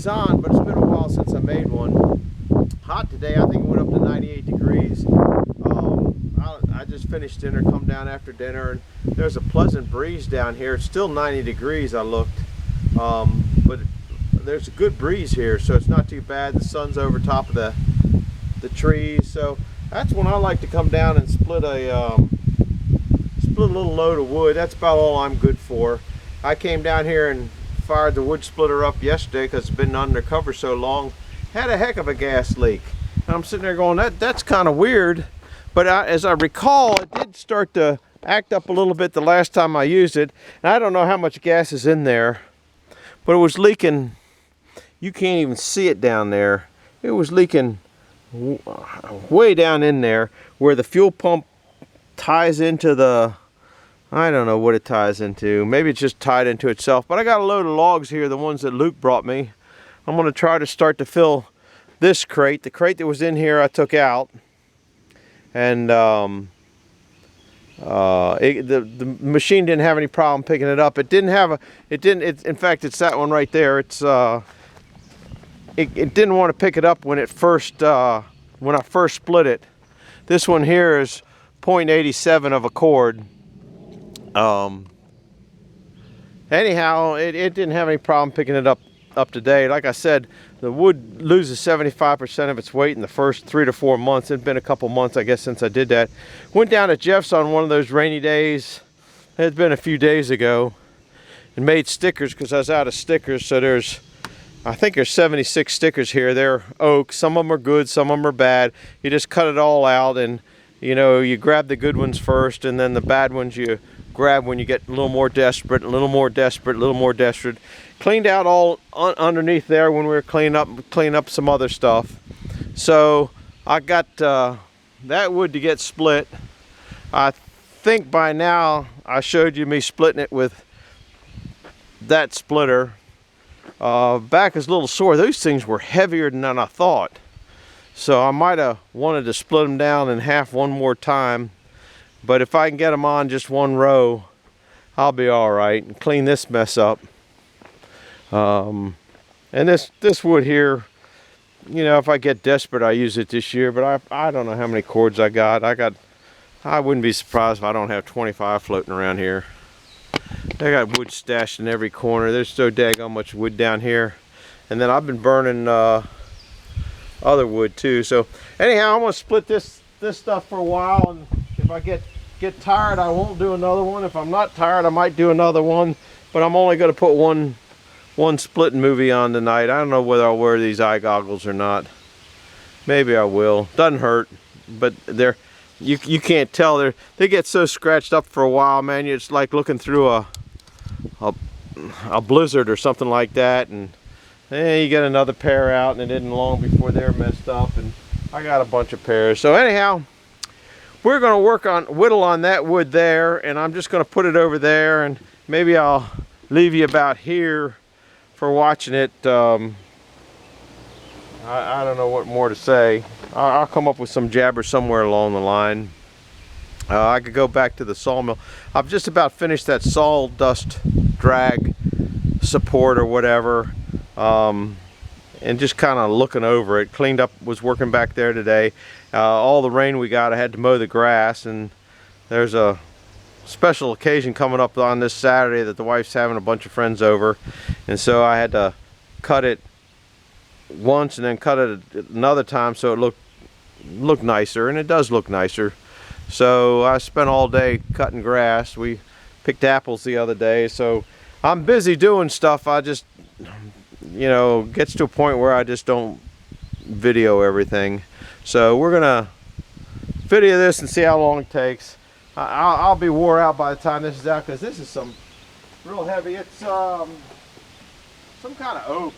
always on, but it's been a while since I made one. Hot today. I think it went up to 98 degrees. I just finished dinner, come down after dinner, and there's a pleasant breeze down here. It's still 90 degrees, I looked, but there's a good breeze here, so it's not too bad. The sun's over top of the trees, so that's when I like to come down and split a little load of wood. That's about all I'm good for. I came down here and fired the wood splitter up yesterday because it's been undercover so long. Had a heck of a gas leak. And I'm sitting there going, that's kind of weird. But as I recall, it did start to act up a little bit the last time I used it. And I don't know how much gas is in there, but it was leaking. You can't even see it down there. It was leaking way down in there where the fuel pump ties into the, I don't know what it ties into. Maybe it's just tied into itself. But I got a load of logs here, the ones that Luke brought me. I'm going to try to start to fill this crate. The crate that was in here I took out. And the machine didn't have any problem picking it up. It didn't have in fact, it's that one right there. It's it didn't want to pick it up when it first when I first split it. This one here is 0.87 of a cord. Anyhow, it didn't have any problem picking it up today. Like I said, the wood loses 75% of its weight in the first 3 to 4 months. It's been a couple months, I guess, since I did that. Went down to Jeff's on one of those rainy days. It had been a few days ago, and made stickers because I was out of stickers. So I think there's 76 stickers here. They're oak. Some of them are good, some of them are bad. You just cut it all out, and you grab the good ones first, and then the bad ones you grab when you get a little more desperate, a little more desperate, a little more desperate. Cleaned out all underneath there when we were cleaning up some other stuff. So I got that wood to get split. I think by now I showed you me splitting it with that splitter. Back is a little sore. Those things were heavier than I thought. So I might have wanted to split them down in half one more time. But if I can get them on just one row, I'll be all right and clean this mess up. And this wood here, if I get desperate, I use it this year. But I don't know how many cords I got. I wouldn't be surprised if I don't have 25 floating around here. I got wood stashed in every corner. There's so daggone much wood down here. And then I've been burning other wood too. So anyhow, I'm gonna split this stuff for a while, and if I get tired, I won't do another one. If I'm not tired, I might do another one, but I'm only gonna put one splitting movie on tonight. I don't know whether I'll wear these eye goggles or not. Maybe I will. Doesn't hurt, but you can't tell. They get so scratched up for a while, man. It's like looking through a blizzard or something like that, and you get another pair out, and it isn't long before they're messed up. And I got a bunch of pairs. So anyhow, we're going to whittle on that wood there, and I'm just going to put it over there, and maybe I'll leave you about here for watching it. I don't know what more to say. I'll come up with some jabber somewhere along the line. I could go back to the sawmill. I've just about finished that sawdust drag support or whatever, and just kind of looking over it. Cleaned up, was working back there today. All the rain we got, I had to mow the grass, and there's a special occasion coming up on this Saturday that the wife's having a bunch of friends over, and so I had to cut it once and then cut it another time so it looked nicer, and it does look nicer. So I spent all day cutting grass. We picked apples the other day, so I'm busy doing stuff. I just, gets to a point where I just don't video everything. So we're gonna video this and see how long it takes. I'll be wore out by the time this is out, because this is some real heavy. It's some kind of oak.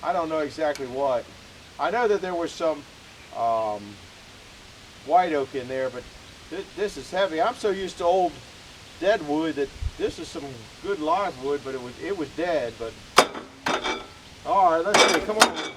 I don't know exactly what. I know that there was some white oak in there, but this is heavy. I'm so used to old dead wood that this is some good live wood, but it was dead. But all right, let's see. Come on.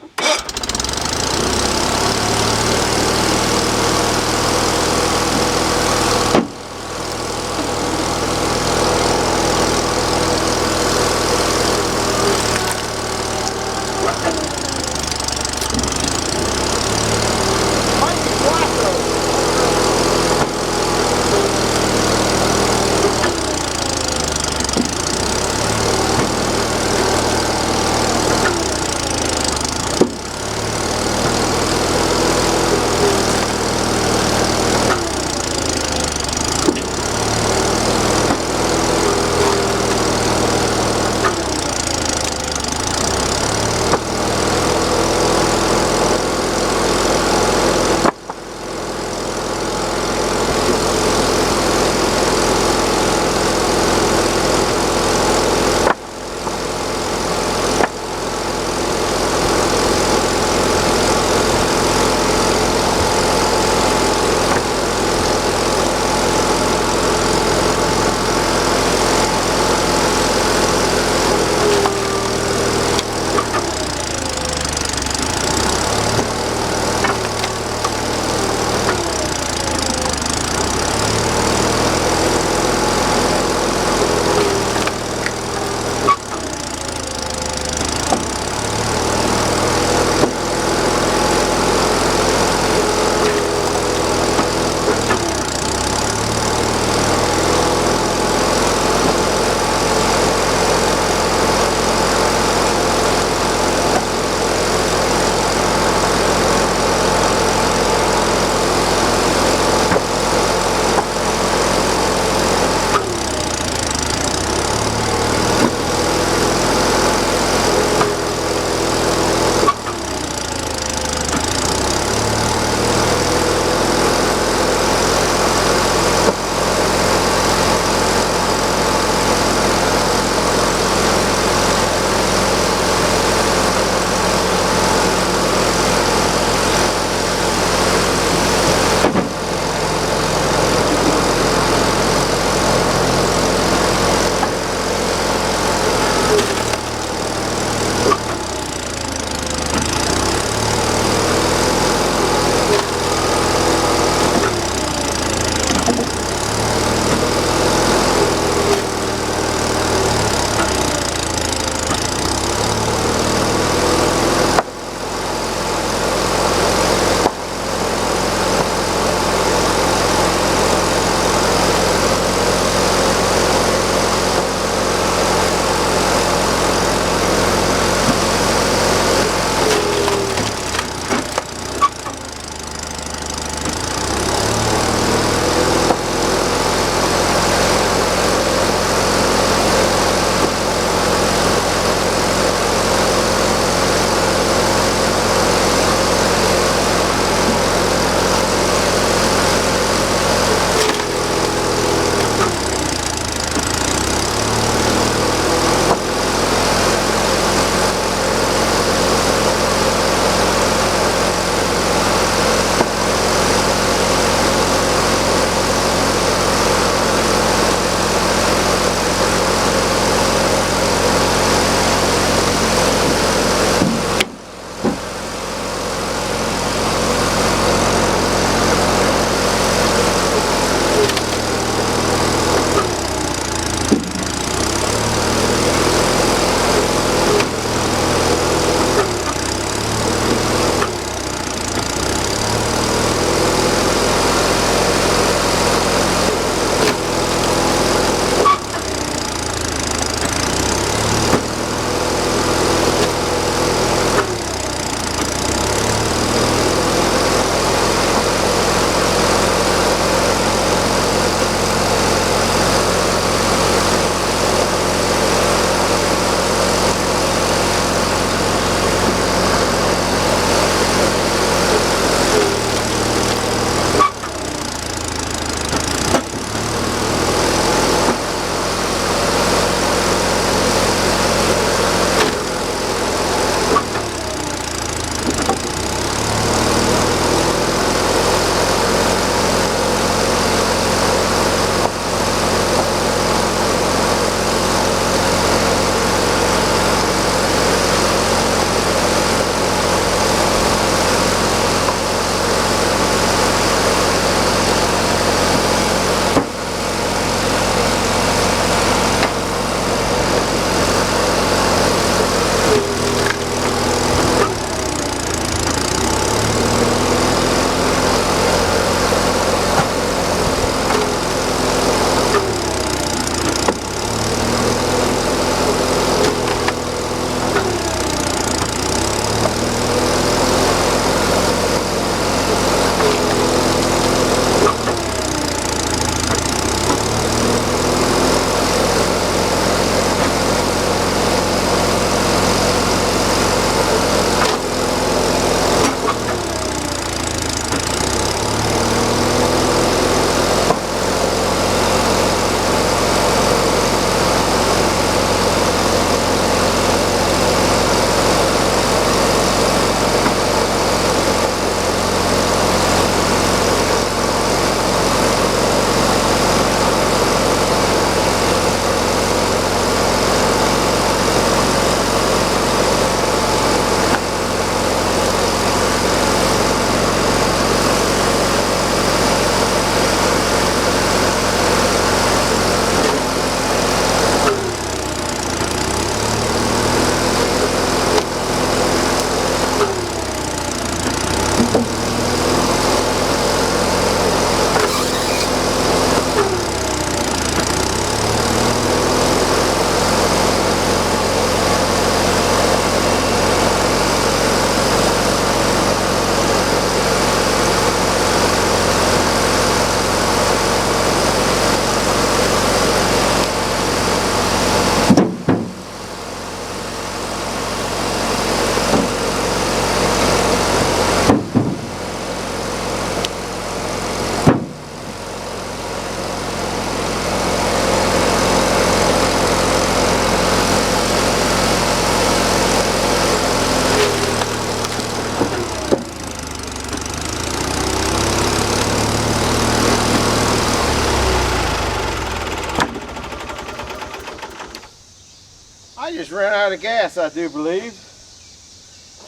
just ran out of gas, I do believe.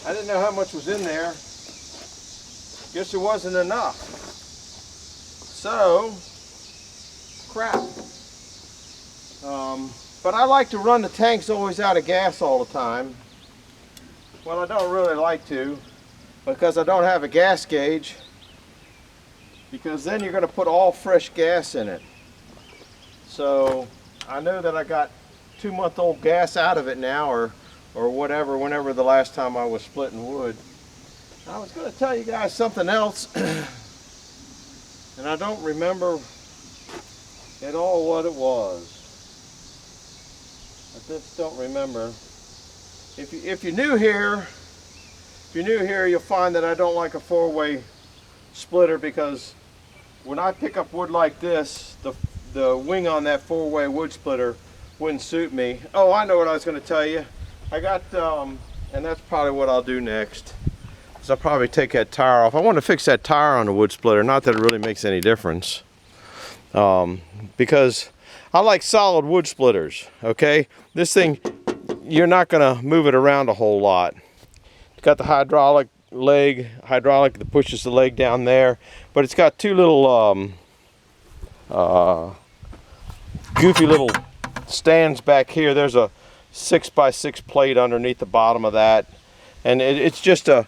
I didn't know how much was in there. Guess it wasn't enough. So, crap. But I like to run the tanks always out of gas all the time. Well, I don't really like to, because I don't have a gas gauge. Because then you're going to put all fresh gas in it. So I know that I got 2-month-old gas out of it now, or whatever, whenever the last time I was splitting wood. I was going to tell you guys something else, and I don't remember at all what it was. I just don't remember. If you're new here, you'll find that I don't like a 4-way splitter, because when I pick up wood like this, the wing on that 4-way wood splitter wouldn't suit me. Oh, I know what I was going to tell you. I got, and that's probably what I'll do next, is I'll probably take that tire off. I want to fix that tire on the wood splitter. Not that it really makes any difference, because I like solid wood splitters. Okay, this thing, you're not going to move it around a whole lot. It's got the hydraulic that pushes the leg down there, but it's got two little goofy little stands back here. There's a 6x6 plate underneath the bottom of that, and it's just a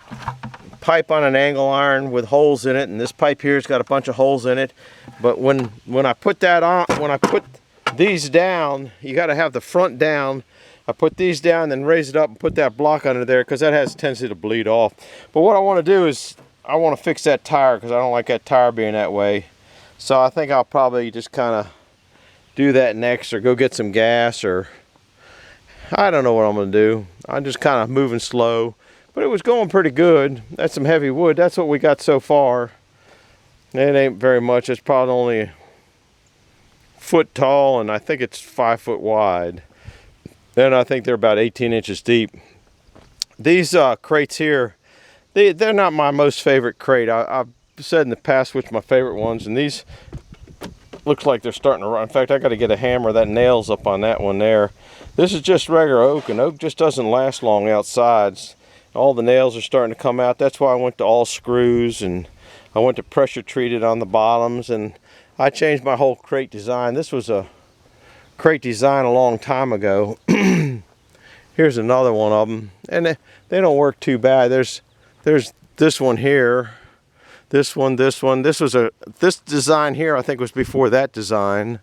pipe on an angle iron with holes in it, and this pipe here's got a bunch of holes in it. But when I put that on, when I put these down, you got to have the front down. I put these down, then raise it up and put that block under there, because that has a tendency to bleed off. But what I want to do is I want to fix that tire, because I don't like that tire being that way. So I think I'll probably just kind of do that next, or go get some gas, or I don't know what I'm going to do. I'm just kind of moving slow, but it was going pretty good. That's some heavy wood. That's what we got so far. It ain't very much. It's probably only a foot tall, and I think it's 5 foot wide. And I think they're about 18 inches deep. These crates here, they're not my most favorite crate. I've said in the past which my favorite ones, and these looks like they're starting to run. In fact, I got to get a hammer. That nail's up on that one there. This is just regular oak, and oak just doesn't last long outside. All the nails are starting to come out. That's why I went to all screws, and I went to pressure treated on the bottoms, and I changed my whole crate design. This was a crate design a long time ago. Here's another one of them, and they don't work too bad. There's this one here, this one. This design here I think was before that design,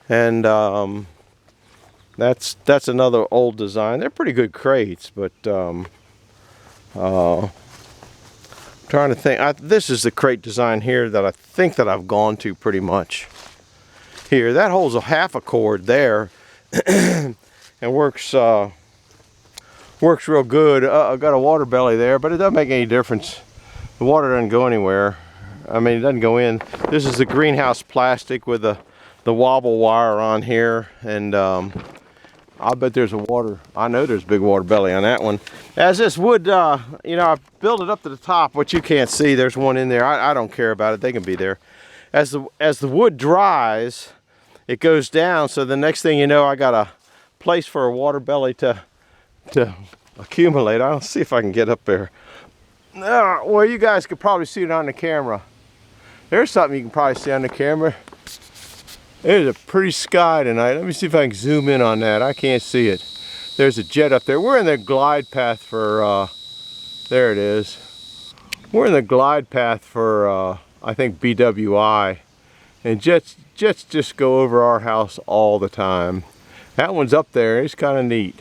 and that's another old design. They're pretty good crates, but trying to think. This is the crate design here that I think that I've gone to pretty much. Here, that holds a half a cord there, and works real good. I've got a water belly there, but it doesn't make any difference. The water doesn't go anywhere. I mean, it doesn't go in. This is the greenhouse plastic with the wobble wire on here, and I bet there's I know there's a big water belly on that one. As this wood, you know, I built it up to the top, which you can't see. There's one in there. I don't care about it. They can be there. As the wood dries, it goes down, so the next thing you know, I got a place for a water belly to accumulate. I'll see if I can get up there. Well, you guys could probably see it on the camera. There's something you can probably see on the camera. There's a pretty sky tonight. Let me see if I can zoom in on that. I can't see it. There's a jet up there. We're in the glide path for, there it is. We're in the glide path for, I think, BWI. And jets just go over our house all the time. That one's up there. It's kind of neat.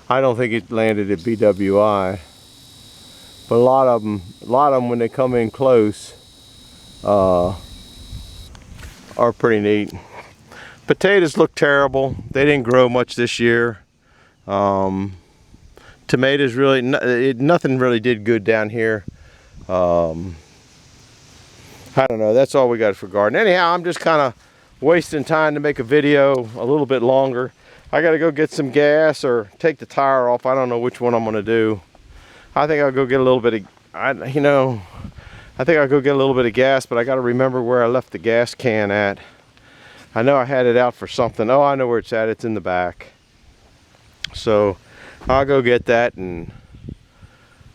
I don't think it landed at BWI, but a lot of them when they come in close are pretty neat. Potatoes look terrible. They didn't grow much this year. Tomatoes really, nothing really did good down here. I don't know. That's all we got for garden. Anyhow, I'm just kind of wasting time to make a video a little bit longer. I got to go get some gas or take the tire off. I don't know which one I'm going to do. I think I'll go get a little bit of, I think I'll go get a little bit of gas, but I got to remember where I left the gas can at. I know I had it out for something. Oh, I know where it's at. It's in the back. So I'll go get that, and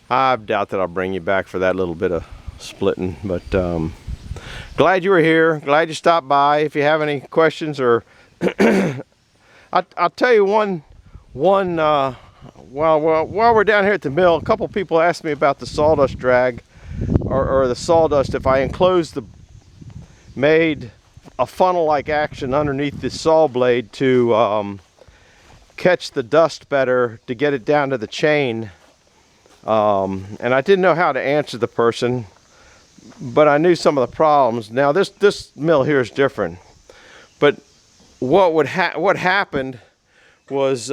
I doubt that I'll bring you back for that little bit of splitting, but glad you were here. Glad you stopped by. If you have any questions, or I'll tell you one. While we're down here at the mill, a couple people asked me about the sawdust drag, or the sawdust. If I enclosed made a funnel-like action underneath the saw blade to catch the dust better, to get it down to the chain. And I didn't know how to answer the person, but I knew some of the problems. Now this mill here is different, but what happened was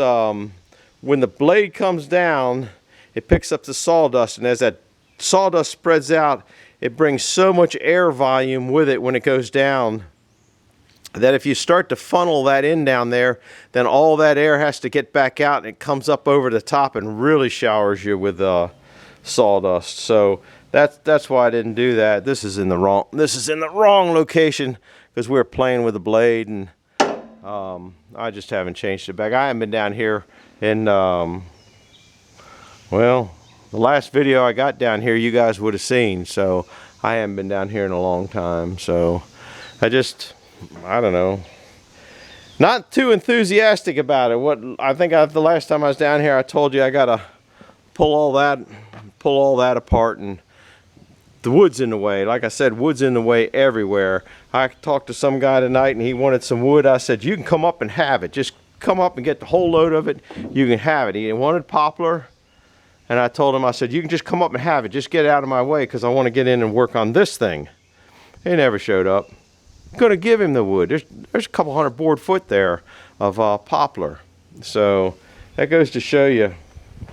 when the blade comes down, it picks up the sawdust, and as that sawdust spreads out, it brings so much air volume with it when it goes down that if you start to funnel that in down there, then all that air has to get back out, and it comes up over the top and really showers you with sawdust. So that's why I didn't do that. This is in the wrong location, because we were playing with the blade, and I just haven't changed it back. I haven't been down here in well, the last video I got down here you guys would have seen, so I haven't been down here in a long time. So I don't know, not too enthusiastic about it. I think the last time I was down here, I told you I gotta pull all that apart, and the wood's in the way. Like I said, wood's in the way everywhere. I talked to some guy tonight, and he wanted some wood. I said, you can come up and have it. Just come up and get the whole load of it. You can have it. He wanted poplar, and I told him, I said, you can just come up and have it. Just get out of my way, because I want to get in and work on this thing. He never showed up. I'm gonna give him the wood. There's a couple hundred board foot there of poplar. So that goes to show you,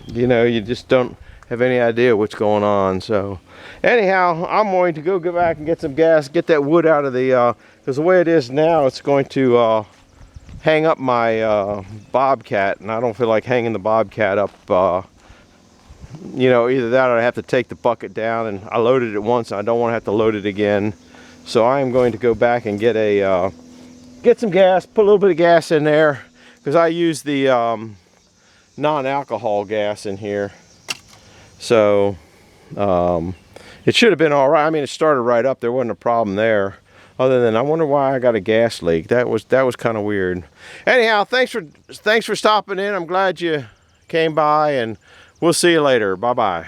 you know, you just don't have any idea what's going on. So anyhow, I'm going to go back and get some gas, get that wood out of the, because the way it is now, it's going to hang up my Bobcat, and I don't feel like hanging the Bobcat up. You know, either that or I have to take the bucket down, and I loaded it once, and I don't want to have to load it again. So I am going to go back and get some gas, put a little bit of gas in there, because I use the non-alcohol gas in here. So it should have been all right. I mean, it started right up. There wasn't a problem there. Other than I wonder why I got a gas leak. That was kind of weird. Anyhow, thanks for stopping in. I'm glad you came by, and we'll see you later. Bye bye.